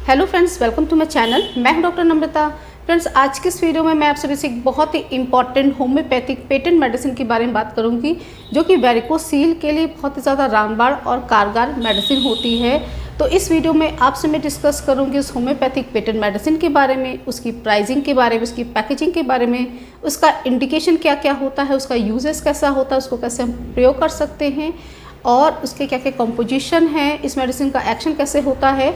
Hello friends, welcome to my channel. मैं हूं doctor नम्रता। Friends, आज के इस वीडियो में मैं आप सभी से एक बहुत ही इंपॉर्टेंट होम्योपैथिक पेटेंट मेडिसिन के बारे में बात करूंगी, जो कि वेरिकोसील के लिए बहुत ही ज़्यादा रामबाण और कारगर मेडिसिन होती है। तो इस वीडियो में आपसे मैं डिस्कस करूंगी उस होम्योपैथिक पेटेंट मेडिसिन के बारे में, उसकी प्राइसिंग के बारे में, उसकी पैकेजिंग के बारे में, उसका इंडिकेशन क्या क्या होता है, उसका यूजेस कैसा होता है, उसको कैसे हम प्रयोग कर सकते हैं और उसके क्या क्या कंपोजिशन है, इस मेडिसिन का एक्शन कैसे होता है।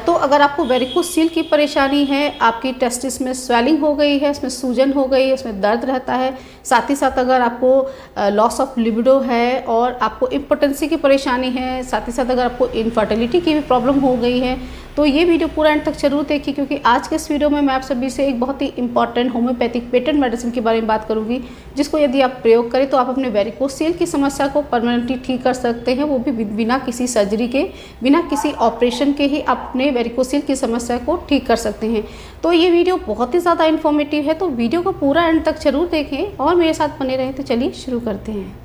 तो अगर आपको वेरिकोसील की परेशानी है, आपकी टेस्टिस में स्वेलिंग हो गई है, इसमें सूजन हो गई है, इसमें दर्द रहता है, साथ ही साथ अगर आपको लॉस ऑफ लिबिडो है और आपको इम्पोटेंसी की परेशानी है, साथ ही साथ अगर आपको इनफर्टिलिटी की भी प्रॉब्लम हो गई है, तो ये वीडियो पूरा एंड तक जरूर देखिए, क्योंकि आज के इस वीडियो में मैं आप सभी से एक बहुत ही इंपॉर्टेंट होम्योपैथिक पेटेंट मेडिसिन के बारे में बात करूंगी, जिसको यदि आप प्रयोग करें तो आप अपने वेरिकोसील की समस्या को परमानेंटली ठीक कर सकते हैं, वो भी बिना किसी सर्जरी के, बिना किसी ऑपरेशन के ही अपने वेरिकोसील की समस्या को ठीक कर सकते हैं। तो ये वीडियो बहुत ही ज़्यादा इन्फॉर्मेटिव है, तो वीडियो को पूरा एंड तक जरूर देखें और मेरे साथ बने रहें। तो चलिए शुरू करते हैं।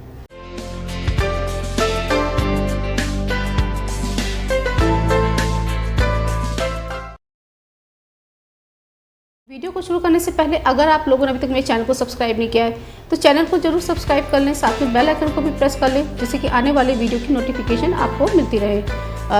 वीडियो को शुरू करने से पहले अगर आप लोगों ने अभी तक मेरे चैनल को सब्सक्राइब नहीं किया है तो चैनल को जरूर सब्सक्राइब कर लें, साथ में बेल आइकन को भी प्रेस कर लें, जिससे कि आने वाले वीडियो की नोटिफिकेशन आपको मिलती रहे।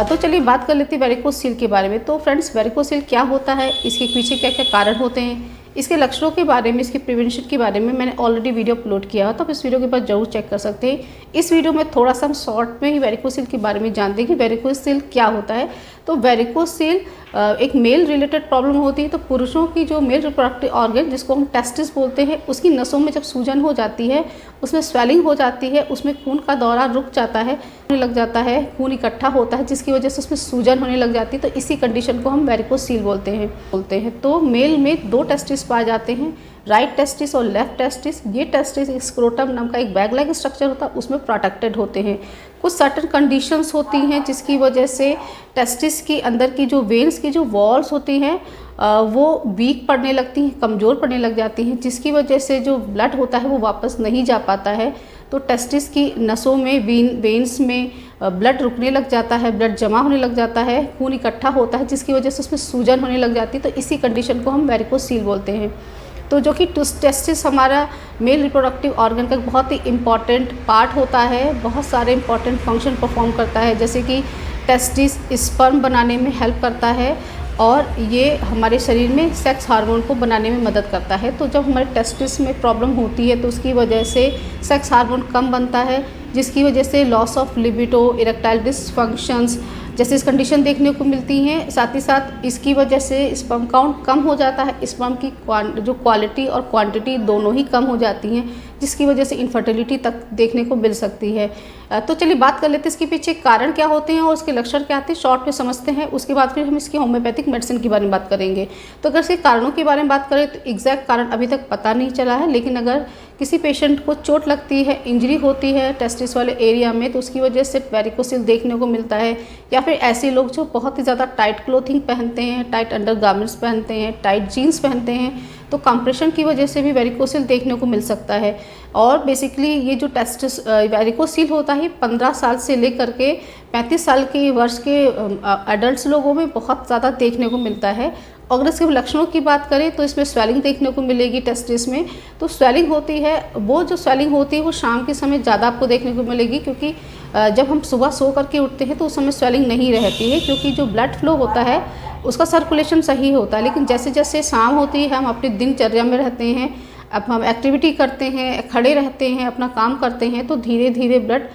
तो चलिए बात कर लेते हैं वेरिकोसील के बारे में। तो फ्रेंड्स, वेरिकोसील क्या होता है, इसके पीछे क्या क्या कारण होते हैं, इसके लक्षणों के बारे में, इसके प्रिवेंशन के बारे में मैंने ऑलरेडी वीडियो अपलोड किया है, तो आप इस वीडियो के बाद जरूर चेक कर सकते हैं। इस वीडियो में थोड़ा सा हम शॉर्ट में ही वेरिकोसील के बारे में जानते हैं कि वेरिकोसील क्या होता है। तो वेरिकोसील एक मेल रिलेटेड प्रॉब्लम होती है। तो पुरुषों की जो मेल रिप्रोडक्टिव ऑर्गन, जिसको हम टेस्टिस बोलते हैं, उसकी नसों में जब सूजन हो जाती है, उसमें स्वेलिंग हो जाती है, उसमें खून का दौरा रुक जाता है, होने लग जाता है, खून इकट्ठा होता है, जिसकी वजह से उसमें सूजन होने लग जाती है, तो इसी कंडीशन को हम वेरिकोसील बोलते हैं। तो मेल में दो टेस्टिस पाए जाते हैं, राइट टेस्टिस और लेफ्ट टेस्टिस। ये टेस्टिस स्क्रोटम नाम का एक बैग लाइक स्ट्रक्चर होता है, उसमें प्रोटेक्टेड होते हैं। कुछ सर्टेन कंडीशंस होती हैं जिसकी वजह से टेस्टिस की अंदर की जो वेन्स की जो वॉल्स होती हैं वो वीक पड़ने लगती हैं, कमज़ोर पड़ने लग जाती हैं, जिसकी वजह से जो ब्लड होता है वो वापस नहीं जा पाता है। तो टेस्टिस की नसों में, वेन्स में ब्लड रुकने लग जाता है, ब्लड जमा होने लग जाता है, खून इकट्ठा होता है, जिसकी वजह से उसमें सूजन होने लग जाती है। तो इसी कंडीशन को हम वेरिकोसील बोलते हैं। तो जो कि टेस्टिस हमारा मेल रिप्रोडक्टिव ऑर्गन का बहुत ही इम्पॉर्टेंट पार्ट होता है, बहुत सारे इम्पॉर्टेंट फंक्शन परफॉर्म करता है, जैसे कि टेस्टिस स्पर्म बनाने में हेल्प करता है और ये हमारे शरीर में सेक्स हार्मोन को बनाने में मदद करता है। तो जब हमारे टेस्टिस में प्रॉब्लम होती है तो उसकी वजह से सेक्स हार्मोन कम बनता है, जिसकी वजह से loss of libido, erectile dysfunctions जैसे इस कंडीशन देखने को मिलती हैं। साथ ही साथ इसकी वजह से स्पर्म काउंट कम हो जाता है, स्पर्म की जो क्वालिटी और क्वांटिटी दोनों ही कम हो जाती हैं, जिसकी वजह से इनफर्टिलिटी तक देखने को मिल सकती है। तो चलिए बात कर लेते हैं इसके पीछे कारण क्या होते हैं और उसके लक्षण क्या आते हैं, शॉर्ट में समझते हैं। उसके बाद फिर हम इसकी होम्योपैथिक मेडिसिन के बारे में बात करेंगे। तो अगर इसके कारणों के बारे में बात करें तो एग्जैक्ट कारण अभी तक पता नहीं चला है, लेकिन अगर किसी पेशेंट को चोट लगती है, इंजरी होती है टेस्टिस वाले एरिया में, तो उसकी वजह से वेरिकोसील देखने को मिलता है। या फिर ऐसे लोग जो बहुत ही ज़्यादा टाइट क्लोथिंग पहनते हैं, टाइट अंडर गारमेंट्स पहनते हैं, टाइट जीन्स पहनते हैं, तो कंप्रेशन की वजह से भी वेरिकोसील देखने को मिल सकता है। और बेसिकली ये जो टेस्टिस वेरिकोसील होता है 15 साल से लेकर के 35 साल के वर्ष के एडल्ट लोगों में बहुत ज़्यादा देखने को मिलता है। अगर इसके लक्षणों की बात करें तो इसमें स्वेलिंग देखने को मिलेगी टेस्टिस में। तो स्वेलिंग होती है, वो जो स्वेलिंग होती है वो शाम के समय ज़्यादा आपको देखने को मिलेगी, क्योंकि जब हम सुबह सो करके उठते हैं तो उस समय स्वेलिंग नहीं रहती है, क्योंकि जो ब्लड फ्लो होता है उसका सर्कुलेशन सही होता है। लेकिन जैसे जैसे शाम होती है, हम अपनी दिनचर्या में रहते हैं, अब हम एक्टिविटी करते हैं, खड़े रहते हैं, अपना काम करते हैं, तो धीरे धीरे ब्लड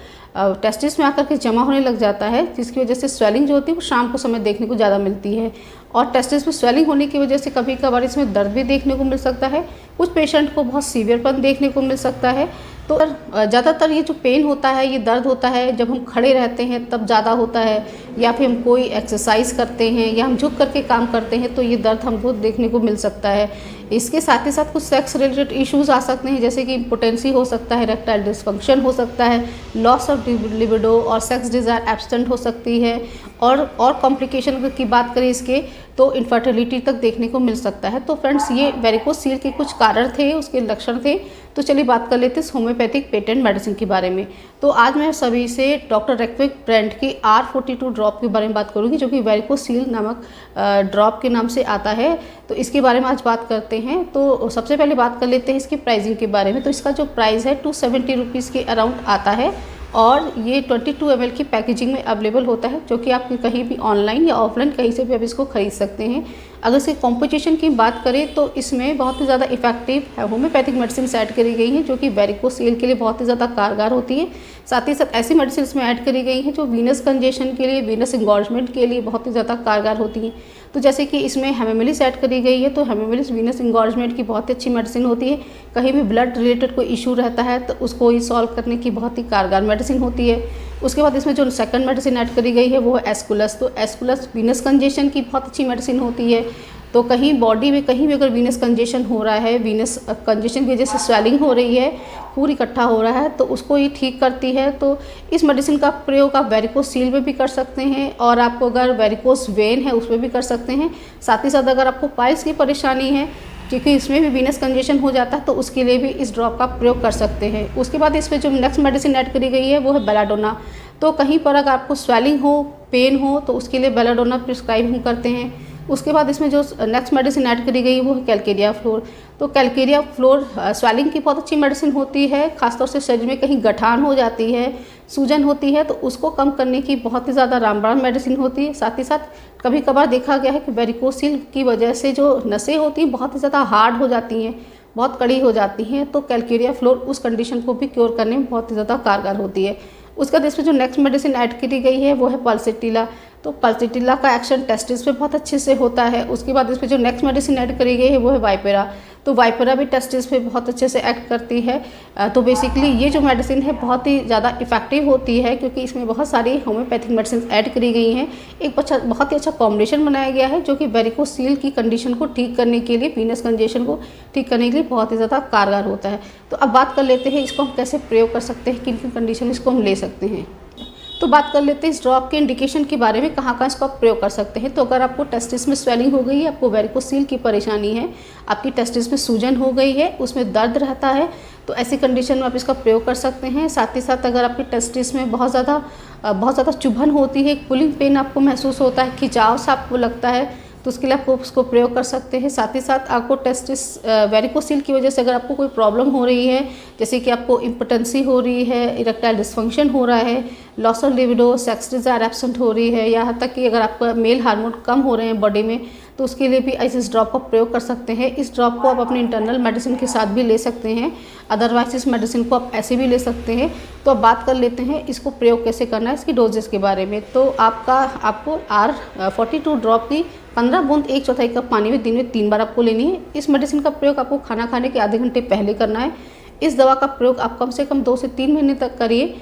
टेस्टिस में आकर के जमा होने लग जाता है, जिसकी वजह से स्वेलिंग जो होती है वो शाम को समय देखने को ज़्यादा मिलती है। और टेस्टिस में स्वेलिंग होने की वजह से कभी कभार इसमें दर्द भी देखने को मिल सकता है, कुछ पेशेंट को बहुत सीवियरपन देखने को मिल सकता है। तो ज़्यादातर ये जो पेन होता है, ये दर्द होता है जब हम खड़े रहते हैं तब ज़्यादा होता है, या फिर हम कोई एक्सरसाइज करते हैं या हम झुक करके काम करते हैं तो ये दर्द हमको देखने को मिल सकता है। इसके साथ ही साथ कुछ सेक्स रिलेटेड इश्यूज आ सकते हैं, जैसे कि इम्पोटेंसी हो सकता है, इरेक्टाइल डिसफंक्शन हो सकता है, लॉस ऑफ लिबिडो और सेक्स डिज़ायर एब्सेंट हो सकती है, और कॉम्प्लिकेशन की बात करें इसके तो इनफर्टिलिटी तक देखने को मिल सकता है। तो फ्रेंड्स ये वेरिकोसील के कुछ कारण थे, उसके लक्षण थे। तो चलिए बात कर लेते हैं होम्योपैथिक पेटेंट मेडिसिन के बारे में। तो आज मैं सभी से डॉक्टर रेक्विक ब्रांड की R42 ड्रॉप के बारे में बात करूंगी, जो कि वेरिकोसील नामक ड्रॉप के नाम से आता है। तो इसके बारे में आज बात करते हैं। तो सबसे पहले बात कर लेते हैं इसकी प्राइसिंग के बारे में। तो इसका जो प्राइस है 270 रुपीज़ के अराउंड आता है और ये 22 ml की पैकेजिंग में अवेलेबल होता है, जो कि आप कहीं भी ऑनलाइन या ऑफलाइन कहीं से भी आप इसको खरीद सकते हैं। अगर इसके कॉम्पोजिशन की बात करें तो इसमें बहुत ही ज़्यादा इफेक्टिव होम्योपैथिक मेडिसिन ऐड करी गई हैं, जो कि वेरिकोसील के लिए बहुत ही ज़्यादा कारगर होती है। साथ ही साथ ऐसी मेडिसिन इसमें ऐड करी गई हैं जो वीनस कंजेशन के लिए, वीनस इंगॉर्जमेंट के लिए बहुत ही ज़्यादा कारगर होती हैं। तो जैसे कि इसमें हेमामिलिस ऐड करी गई है, तो हेमामिलिस वीनस इंगॉर्जमेंट की बहुत ही अच्छी मेडिसिन होती है। कहीं भी ब्लड रिलेटेड कोई इशू रहता है तो उसको ही सॉल्व करने की बहुत ही कारगर मेडिसिन होती है। उसके बाद इसमें जो सेकंड मेडिसिन ऐड करी गई है वो है एस्कुलस। तो एस्कुलस वीनस कंजेशन की बहुत अच्छी मेडिसिन होती है। तो कहीं बॉडी में कहीं भी अगर वीनस कंजेशन हो रहा है, वीनस कंजेशन की वजह से स्वेलिंग हो रही है, खून इकट्ठा हो रहा है, तो उसको ये ठीक करती है। तो इस मेडिसिन का प्रयोग आप वेरिकोसील में भी कर सकते हैं और आपको अगर वेरिकोस वेन है उसमें भी कर सकते हैं। साथ ही साथ अगर आपको पाइल्स की परेशानी है, क्योंकि इसमें भी वीनस कंजेशन हो जाता है, तो उसके लिए भी इस ड्रॉप का प्रयोग कर सकते हैं। उसके बाद इसमें जो नेक्स्ट मेडिसिन ऐड करी गई है वो है बेलाडोना। तो कहीं पर अगर आपको स्वेलिंग हो, पेन हो, तो उसके लिए बेलाडोना प्रिस्क्राइब हम करते हैं। उसके बाद इसमें जो नेक्स्ट मेडिसिन ऐड करी गई वो है कैलकेरिया फ्लोर। तो कैलकेरिया फ्लोर स्वेलिंग की बहुत अच्छी मेडिसिन होती है, खासतौर से शरीर में कहीं गठान हो जाती है, सूजन होती है, तो उसको कम करने की बहुत ही ज़्यादा रामबाण मेडिसिन होती है। साथ ही साथ कभी कभार देखा गया है कि वेरिकोसील की वजह से जो नसें होती हैं बहुत ही ज़्यादा हार्ड हो जाती हैं, बहुत कड़ी हो जाती हैं, तो कैलकेरिया फ्लोर उस कंडीशन को भी क्योर करने में बहुत ही ज़्यादा कारगर होती है। उसके बाद इसमें जो नेक्स्ट मेडिसिन ऐड करी गई है वो है पल्सेटिला। तो पल्सेटिला का एक्शन टेस्टिस पे बहुत अच्छे से होता है। उसके बाद इसमें जो नेक्स्ट मेडिसिन ऐड करी गई है वो है वाइपेरा। तो वाइपेरा भी टेस्टिस पे बहुत अच्छे से एक्ट करती है। तो बेसिकली ये जो मेडिसिन है बहुत ही ज़्यादा इफेक्टिव होती है, क्योंकि इसमें बहुत सारी होम्योपैथिक मेडिसिन ऐड करी गई हैं। एक बहुत ही अच्छा कॉम्बिनेशन बनाया गया है, जो कि वेरिकोसील की कंडीशन को ठीक करने के लिए, वीनस कंजेशन को ठीक करने के लिए बहुत ही ज़्यादा कारगर होता है। तो अब बात कर लेते हैं इसको हम कैसे प्रयोग कर सकते हैं, किन किन कंडीशन इसको हम ले सकते हैं। तो बात कर लेते हैं इस ड्रॉप के इंडिकेशन के बारे में, कहाँ इसको आप प्रयोग कर सकते हैं। तो अगर आपको टेस्टिस में स्वेलिंग हो गई है, आपको वेरिकोसील की परेशानी है, आपकी टेस्टिस में सूजन हो गई है, उसमें दर्द रहता है, तो ऐसी कंडीशन में आप इसका प्रयोग कर सकते हैं। साथ ही साथ अगर आपकी टेस्टिस में बहुत ज़्यादा चुभन होती है, पुलिंग पेन आपको महसूस होता है, खिंचाव सा आपको लगता है, तो उसके लिए आपको उसको प्रयोग कर सकते हैं। साथ ही साथ आपको टेस्टिस वेरिकोसील की वजह से अगर आपको कोई प्रॉब्लम हो रही है, जैसे कि आपको इम्पोटेंसी हो रही है, इरेक्टाइल डिसफंक्शन हो रहा है, loss of libido, sex desire absent हो रही है, यहाँ तक कि अगर आपका मेल हार्मोन कम हो रहे हैं बॉडी में, तो उसके लिए भी इस ड्रॉप का प्रयोग कर सकते हैं। इस ड्रॉप को आप अपने इंटरनल मेडिसिन के साथ भी ले सकते हैं, अदरवाइज इस मेडिसिन को आप ऐसे भी ले सकते हैं। तो अब बात कर लेते हैं इसको प्रयोग कैसे करना है, इसकी डोजेस के बारे में। तो आपको R42 ड्रॉप की 15 बूंद 1/4 कप पानी में दिन में 3 बार आपको लेनी है। इस मेडिसिन का प्रयोग आपको खाना खाने के आधे घंटे पहले करना है। इस दवा का प्रयोग आप कम से कम 2 से 3 महीने तक करिए,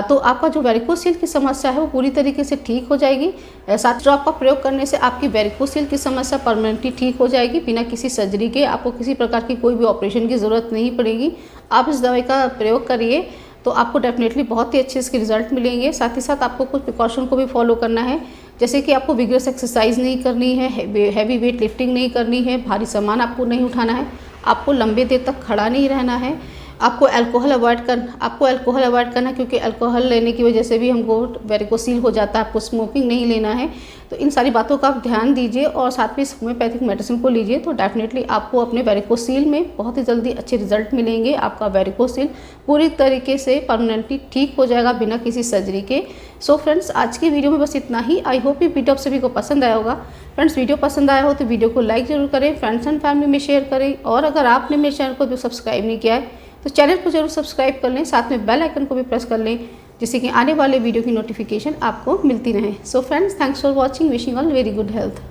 तो आपका जो वेरिकोसील की समस्या है वो पूरी तरीके से ठीक हो जाएगी। साथ ड्रॉप का प्रयोग करने से आपकी वेरिकोसील की समस्या परमानेंटली ठीक हो जाएगी, बिना किसी सर्जरी के। आपको किसी प्रकार की कोई भी ऑपरेशन की ज़रूरत नहीं पड़ेगी। आप इस दवाई का प्रयोग करिए तो आपको डेफिनेटली बहुत ही अच्छे इसके रिजल्ट मिलेंगे। साथ ही साथ आपको कुछ प्रिकॉशन को भी फॉलो करना है, जैसे कि आपको विग्रस एक्सरसाइज नहीं करनी है, हैवी वेट लिफ्टिंग नहीं करनी है, भारी सामान आपको नहीं उठाना है, आपको लंबे देर तक खड़ा नहीं रहना है, आपको अल्कोहल अवॉइड करना, क्योंकि अल्कोहल लेने की वजह से भी हमको वेरिकोसील हो जाता है। आपको स्मोकिंग नहीं लेना है। तो इन सारी बातों का आप ध्यान दीजिए और साथ में होम्योपैथिक मेडिसिन को लीजिए, तो डेफिनेटली आपको अपने वेरिकोसील में बहुत ही जल्दी अच्छे रिजल्ट मिलेंगे। आपका वेरिकोसील पूरी तरीके से परमानेंटली ठीक हो जाएगा बिना किसी सर्जरी के। सो फ्रेंड्स, आज की वीडियो में बस इतना ही। आई होप ये वीडियो आप सभी को पसंद आया होगा। फ्रेंड्स, वीडियो पसंद आया हो तो वीडियो को लाइक ज़रूर करें, फ्रेंड्स एंड फैमिली में शेयर करें, और अगर आपने मेरे चैनल को जो सब्सक्राइब नहीं किया है तो चैनल को जरूर सब्सक्राइब कर लें, साथ में बेल आइकन को भी प्रेस कर लें, जिससे कि आने वाले वीडियो की नोटिफिकेशन आपको मिलती रहे। So friends, thanks for watching, wishing all very good health.